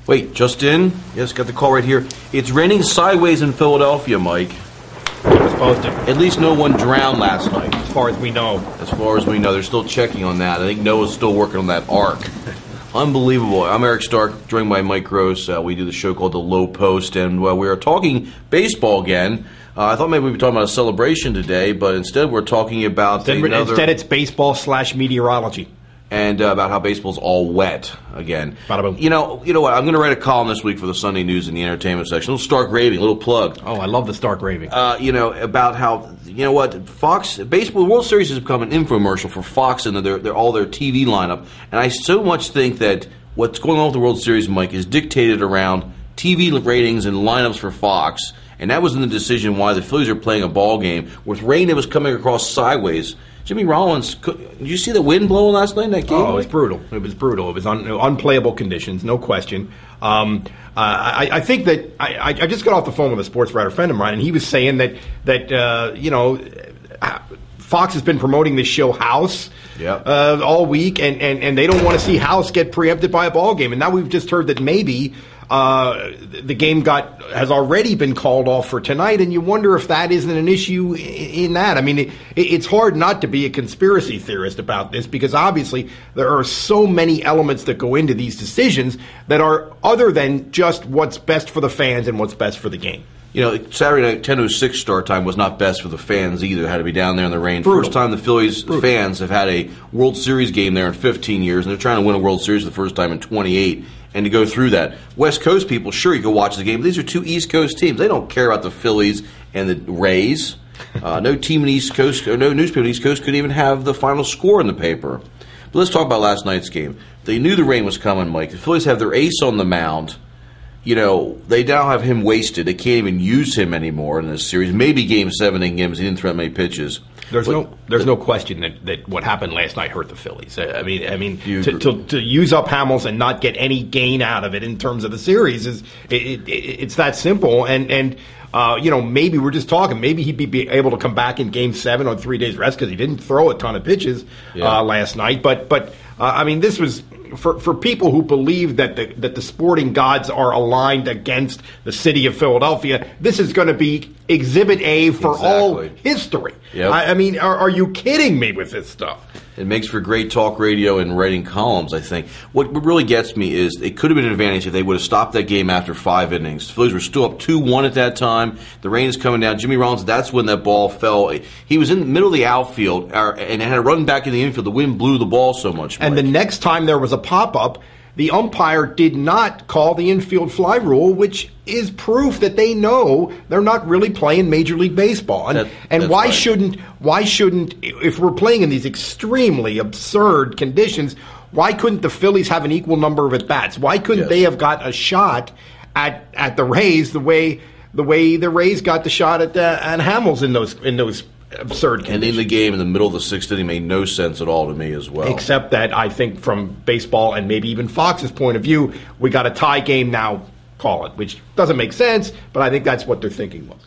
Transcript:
Wait, just in? Yes, got the call right here. It's raining sideways in Philadelphia, Mike. It's supposed to. At least no one drowned last night. As far as we know. As far as we know. They're still checking on that. I think Noah's still working on that arc. Unbelievable. I'm Eric Stark, joined by Mike Gross. We do the show called The Low Post, and we are talking baseball again. I thought maybe we'd be talking about a celebration today, but instead we're talking about Instead it's baseball/meteorology. And about how baseball's all wet again. Bada boom. You know what? I'm going to write a column this week for the Sunday News in the entertainment section. A little Stark raving, a little plug. Oh, I love the Stark raving. About how, Fox, baseball, the World Series has become an infomercial for Fox and all their TV lineup. And I so much think that what's going on with the World Series, Mike, is dictated around TV ratings and lineups for Fox. And that was in the decision why the Phillies are playing a ball game with rain that was coming across sideways. Jimmy Rollins, did you see the wind blowing last night in that game? Oh, it was brutal. It was brutal. It was unplayable conditions, no question. I think that I just got off the phone with a sports writer friend of mine, and he was saying that Fox has been promoting this show House all week, and they don't want to see House get preempted by a ball game. And now we've just heard that maybe the game has already been called off for tonight, and you wonder if that isn't an issue in that. I mean, it's hard not to be a conspiracy theorist about this, because obviously there are so many elements that go into these decisions that are other than just what's best for the fans and what's best for the game. Saturday night 10:06 start time was not best for the fans either. Had to be down there in the rain. Brutal. First time the Phillies fans have had a World Series game there in 15 years, and they're trying to win a World Series for the first time in 28. And to go through that, West Coast people, sure, you can watch the game. But these are two East Coast teams. They don't care about the Phillies and the Rays. No team in the East Coast, or no newspaper in the East Coast could even have the final score in the paper. But let's talk about last night's game. They knew the rain was coming, Mike. The Phillies have their ace on the mound. They now have him wasted. They can't even use him anymore in this series. Maybe Game 7 they can get him because he didn't throw many pitches. There's no question that what happened last night hurt the Phillies. I mean, to use up Hamels and not get any gain out of it in terms of the series it's that simple. And maybe we're just talking. Maybe he'd be able to come back in Game 7 on 3 days rest because he didn't throw a ton of pitches last night. But I mean, this was. For people who believe that the sporting gods are aligned against the city of Philadelphia, this is going to be Exhibit A for all history. Yep. I mean, are you kidding me with this stuff? It makes for great talk radio and writing columns, I think. What really gets me is it could have been an advantage if they would have stopped that game after 5 innings. The Phillies were still up 2-1 at that time. The rain is coming down. Jimmy Rollins, that's when that ball fell. He was in the middle of the outfield and had to run back in the infield. The wind blew the ball so much, Mike. And the next time there was a pop-up, the umpire did not call the infield fly rule, which is proof that they know they're not really playing Major League Baseball. And why shouldn't, if we're playing in these extremely absurd conditions, why couldn't the Phillies have an equal number of at-bats? Why couldn't they have got a shot at the Rays the way the Rays got the shot at Hamels in those absurd conditions? Ending the game in the middle of the 6th inning made no sense at all to me as well. Except that I think from baseball and maybe even Fox's point of view, we got a tie game now, call it, which doesn't make sense, but I think that's what their thinking was.